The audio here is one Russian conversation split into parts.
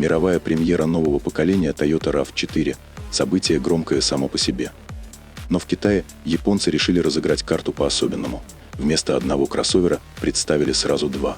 Мировая премьера нового поколения Toyota RAV4 – событие громкое само по себе. Но в Китае японцы решили разыграть карту по-особенному. Вместо одного кроссовера представили сразу два.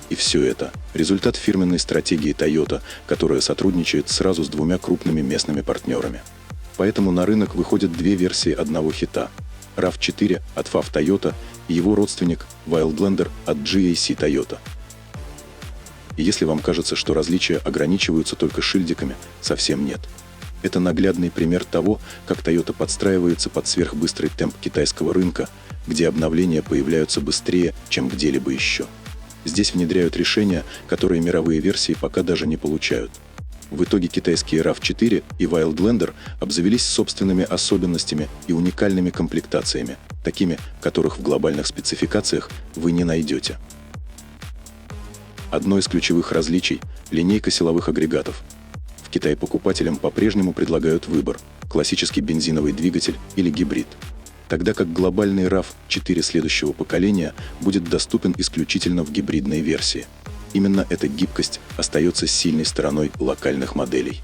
И все это – результат фирменной стратегии Toyota, которая сотрудничает сразу с двумя крупными местными партнерами. Поэтому на рынок выходят две версии одного хита – RAV4 от FAW Toyota и его родственник Wildlander от GAC Toyota. И если вам кажется, что различия ограничиваются только шильдиками, совсем нет. Это наглядный пример того, как Toyota подстраивается под сверхбыстрый темп китайского рынка, где обновления появляются быстрее, чем где-либо еще. Здесь внедряют решения, которые мировые версии пока даже не получают. В итоге китайские RAV4 и Wildlander обзавелись собственными особенностями и уникальными комплектациями, такими, которых в глобальных спецификациях вы не найдете. Одно из ключевых различий – линейка силовых агрегатов. В Китае покупателям по-прежнему предлагают выбор – классический бензиновый двигатель или гибрид. Тогда как глобальный RAV4 следующего поколения будет доступен исключительно в гибридной версии. Именно эта гибкость остается сильной стороной локальных моделей.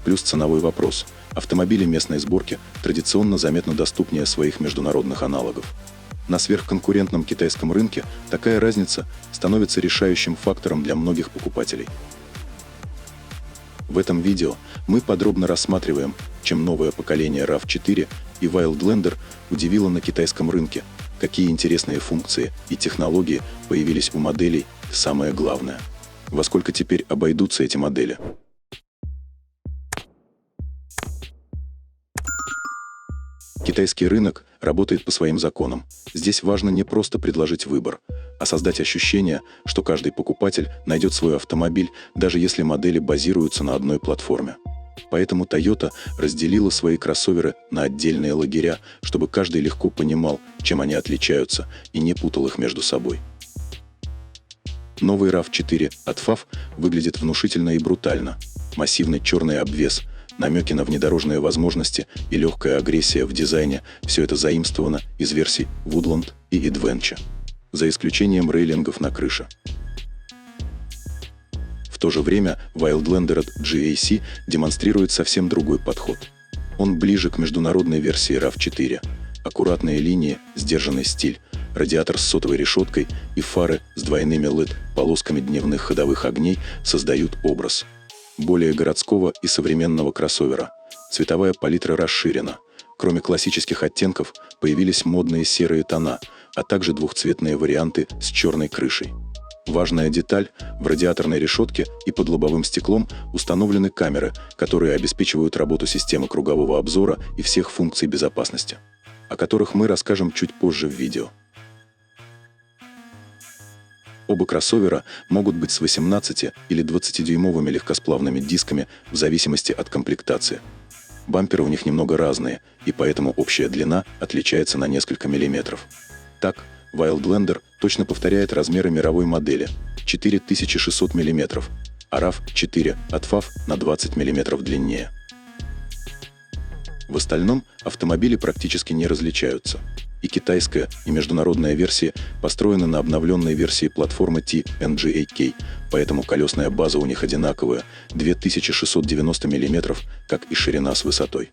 Плюс ценовой вопрос. Автомобили местной сборки традиционно заметно доступнее своих международных аналогов. На сверхконкурентном китайском рынке такая разница становится решающим фактором для многих покупателей. В этом видео мы подробно рассматриваем, чем новое поколение RAV4 и Wildlander удивило на китайском рынке, какие интересные функции и технологии появились у моделей, и самое главное, во сколько теперь обойдутся эти модели. Китайский рынок работает по своим законам. Здесь важно не просто предложить выбор, а создать ощущение, что каждый покупатель найдет свой автомобиль, даже если модели базируются на одной платформе. Поэтому Toyota разделила свои кроссоверы на отдельные лагеря, чтобы каждый легко понимал, чем они отличаются, и не путал их между собой. Новый RAV4 от FAW выглядит внушительно и брутально. Массивный черный обвес, намеки на внедорожные возможности и легкая агрессия в дизайне – все это заимствовано из версий Woodland и Adventure, за исключением рейлингов на крыше. В то же время Wildlander от GAC демонстрирует совсем другой подход. Он ближе к международной версии RAV4. Аккуратные линии, сдержанный стиль, радиатор с сотовой решеткой и фары с двойными LED-полосками дневных ходовых огней создают образ более городского и современного кроссовера. Цветовая палитра расширена. Кроме классических оттенков, появились модные серые тона, а также двухцветные варианты с черной крышей. Важная деталь – в радиаторной решетке и под лобовым стеклом установлены камеры, которые обеспечивают работу системы кругового обзора и всех функций безопасности, о которых мы расскажем чуть позже в видео. Оба кроссовера могут быть с 18 или 20-дюймовыми легкосплавными дисками в зависимости от комплектации. Бамперы у них немного разные, и поэтому общая длина отличается на несколько миллиметров. Так, Wildlander точно повторяет размеры мировой модели – 4600 мм, а RAV4 от FAW на 20 мм длиннее. В остальном автомобили практически не различаются. И китайская, и международная версии построены на обновленной версии платформы TNGA-K, поэтому колесная база у них одинаковая – 2690 мм, как и ширина с высотой.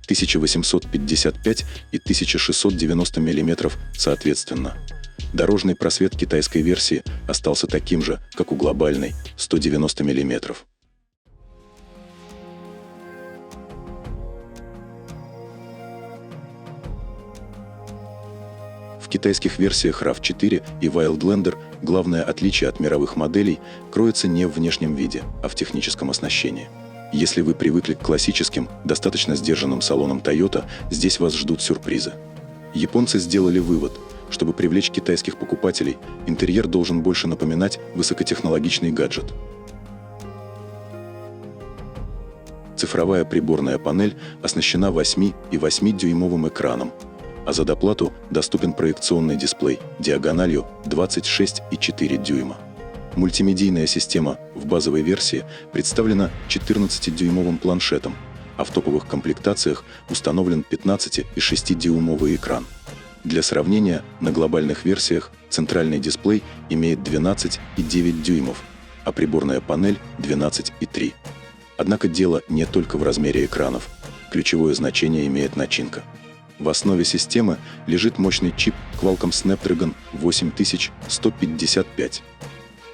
1855 и 1690 мм соответственно. Дорожный просвет китайской версии остался таким же, как у глобальной – 190 мм. В китайских версиях RAV4 и Wildlander главное отличие от мировых моделей кроется не в внешнем виде, а в техническом оснащении. Если вы привыкли к классическим, достаточно сдержанным салонам Toyota, здесь вас ждут сюрпризы. Японцы сделали вывод, чтобы привлечь китайских покупателей, интерьер должен больше напоминать высокотехнологичный гаджет. Цифровая приборная панель оснащена 8 и 8-дюймовым экраном, а за доплату доступен проекционный дисплей диагональю 26,4 дюйма. Мультимедийная система в базовой версии представлена 14-дюймовым планшетом, а в топовых комплектациях установлен 15,6-дюймовый экран. Для сравнения, на глобальных версиях центральный дисплей имеет 12,9 дюймов, а приборная панель 12,3. Однако дело не только в размере экранов. Ключевое значение имеет начинка. В основе системы лежит мощный чип Qualcomm Snapdragon 8155.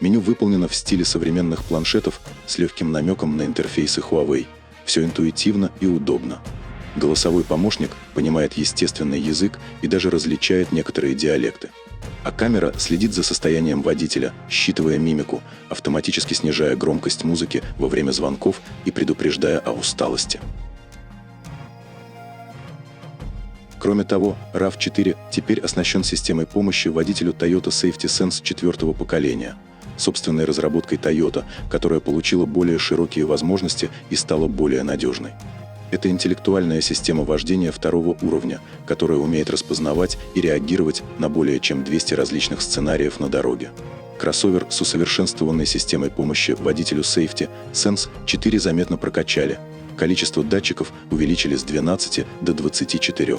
Меню выполнено в стиле современных планшетов с легким намеком на интерфейсы Huawei. Все интуитивно и удобно. Голосовой помощник понимает естественный язык и даже различает некоторые диалекты. А камера следит за состоянием водителя, считывая мимику, автоматически снижая громкость музыки во время звонков и предупреждая о усталости. Кроме того, RAV4 теперь оснащен системой помощи водителю Toyota Safety Sense 4-го поколения, собственной разработкой Toyota, которая получила более широкие возможности и стала более надежной. Это интеллектуальная система вождения второго уровня, которая умеет распознавать и реагировать на более чем 200 различных сценариев на дороге. Кроссовер с усовершенствованной системой помощи водителю Safety Sense 4 заметно прокачали. Количество датчиков увеличили с 12 до 24.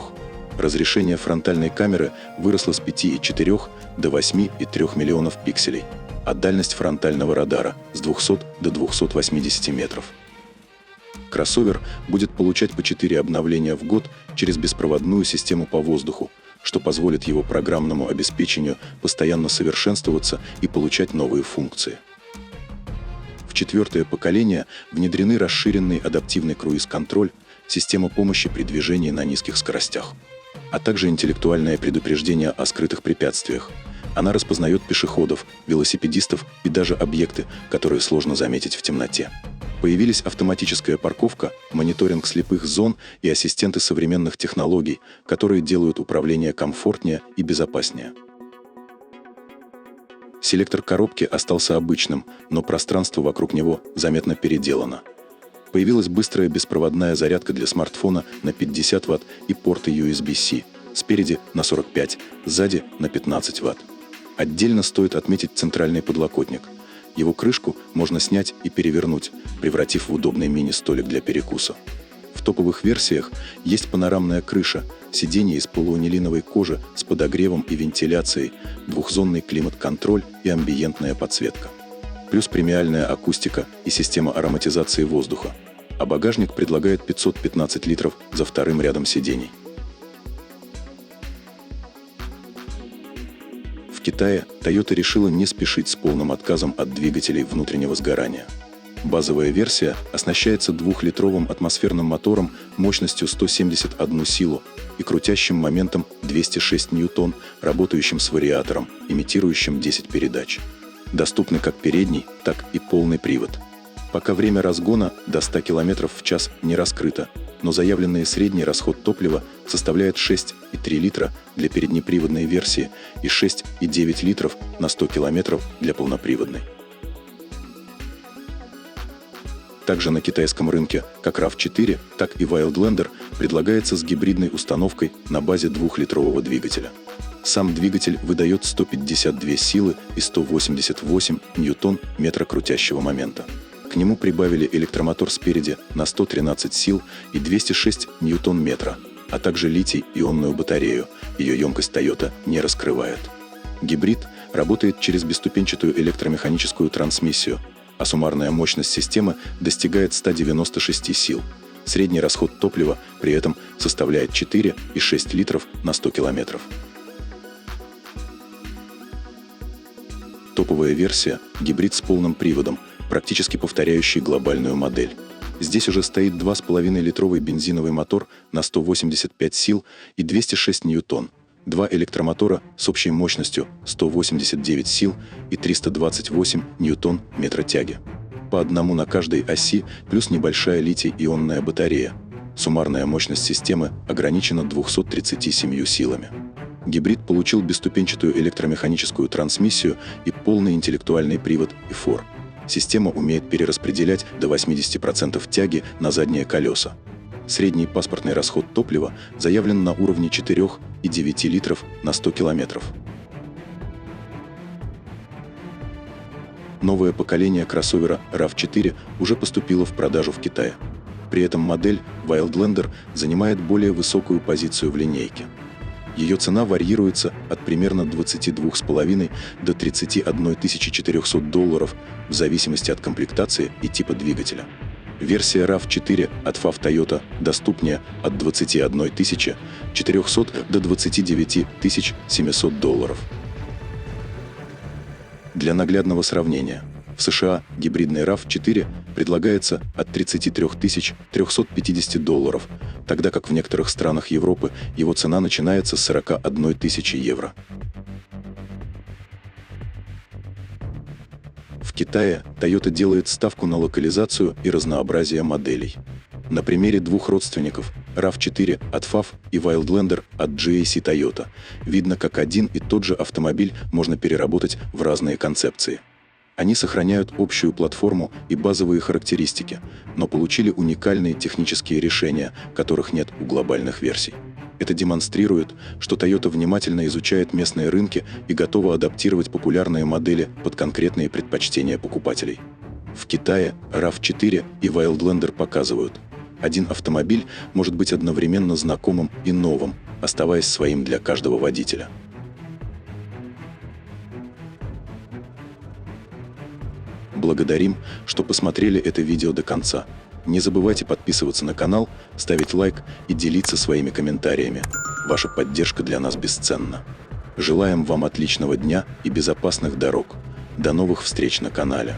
Разрешение фронтальной камеры выросло с 5,4 до 8,3 миллионов пикселей, а дальность фронтального радара с 200 до 280 метров. Кроссовер будет получать по 4 обновления в год через беспроводную систему по воздуху, что позволит его программному обеспечению постоянно совершенствоваться и получать новые функции. В 4-е поколение внедрены расширенный адаптивный круиз-контроль, система помощи при движении на низких скоростях, а также интеллектуальное предупреждение о скрытых препятствиях. Она распознает пешеходов, велосипедистов и даже объекты, которые сложно заметить в темноте. Появились автоматическая парковка, мониторинг слепых зон и ассистенты современных технологий, которые делают управление комфортнее и безопаснее. Селектор коробки остался обычным, но пространство вокруг него заметно переделано. Появилась быстрая беспроводная зарядка для смартфона на 50 Вт и порты USB-C, спереди на 45, сзади на 15 Вт. Отдельно стоит отметить центральный подлокотник. Его крышку можно снять и перевернуть, превратив в удобный мини-столик для перекуса. В топовых версиях есть панорамная крыша, сиденье из полуанилиновой кожи с подогревом и вентиляцией, двухзонный климат-контроль и амбиентная подсветка. Плюс премиальная акустика и система ароматизации воздуха. А багажник предлагает 515 литров за вторым рядом сидений. В Китае Toyota решила не спешить с полным отказом от двигателей внутреннего сгорания. Базовая версия оснащается 2-литровым атмосферным мотором мощностью 171 силу и крутящим моментом 206 ньютон, работающим с вариатором, имитирующим 10 передач. Доступны как передний, так и полный привод. Пока время разгона до 100 км в час не раскрыто, но заявленный средний расход топлива составляет 6,3 литра для переднеприводной версии и 6,9 литров на 100 км для полноприводной. Также на китайском рынке как RAV4, так и Wildlander предлагается с гибридной установкой на базе 2-литрового двигателя. Сам двигатель выдает 152 силы и 188 ньютон-метра крутящего момента. К нему прибавили электромотор спереди на 113 сил и 206 ньютон-метра, а также литий-ионную батарею, ее емкость Toyota не раскрывает. Гибрид работает через бесступенчатую электромеханическую трансмиссию, а суммарная мощность системы достигает 196 сил. Средний расход топлива при этом составляет 4,6 литров на 100 километров. Топовая версия – гибрид с полным приводом, практически повторяющий глобальную модель. Здесь уже стоит 2,5-литровый бензиновый мотор на 185 сил и 206 ньютон, два электромотора с общей мощностью 189 сил и 328 ньютон-метра тяги. По одному на каждой оси, плюс небольшая литий-ионная батарея. Суммарная мощность системы ограничена 237 силами. Гибрид получил бесступенчатую электромеханическую трансмиссию и полный интеллектуальный привод и-4. Система умеет перераспределять до 80% тяги на задние колеса. Средний паспортный расход топлива заявлен на уровне 4,9 литров на 100 километров. Новое поколение кроссовера RAV4 уже поступило в продажу в Китае. При этом модель Wildlander занимает более высокую позицию в линейке. Ее цена варьируется от примерно 22,5 до 31 400 долларов в зависимости от комплектации и типа двигателя. Версия RAV4 от FAW Toyota доступнее от 21 400 до 29 700 долларов. Для наглядного сравнения, в США гибридный RAV4 предлагается от 33 350 долларов, тогда как в некоторых странах Европы его цена начинается с 41 тысячи евро. В Китае Toyota делает ставку на локализацию и разнообразие моделей. На примере двух родственников RAV4 от FAW и Wildlander от GAC Toyota видно, как один и тот же автомобиль можно переработать в разные концепции. Они сохраняют общую платформу и базовые характеристики, но получили уникальные технические решения, которых нет у глобальных версий. Это демонстрирует, что Toyota внимательно изучает местные рынки и готова адаптировать популярные модели под конкретные предпочтения покупателей. В Китае RAV4 и Wildlander показывают, один автомобиль может быть одновременно знакомым и новым, оставаясь своим для каждого водителя. Благодарим, что посмотрели это видео до конца. Не забывайте подписываться на канал, ставить лайк и делиться своими комментариями. Ваша поддержка для нас бесценна. Желаем вам отличного дня и безопасных дорог. До новых встреч на канале.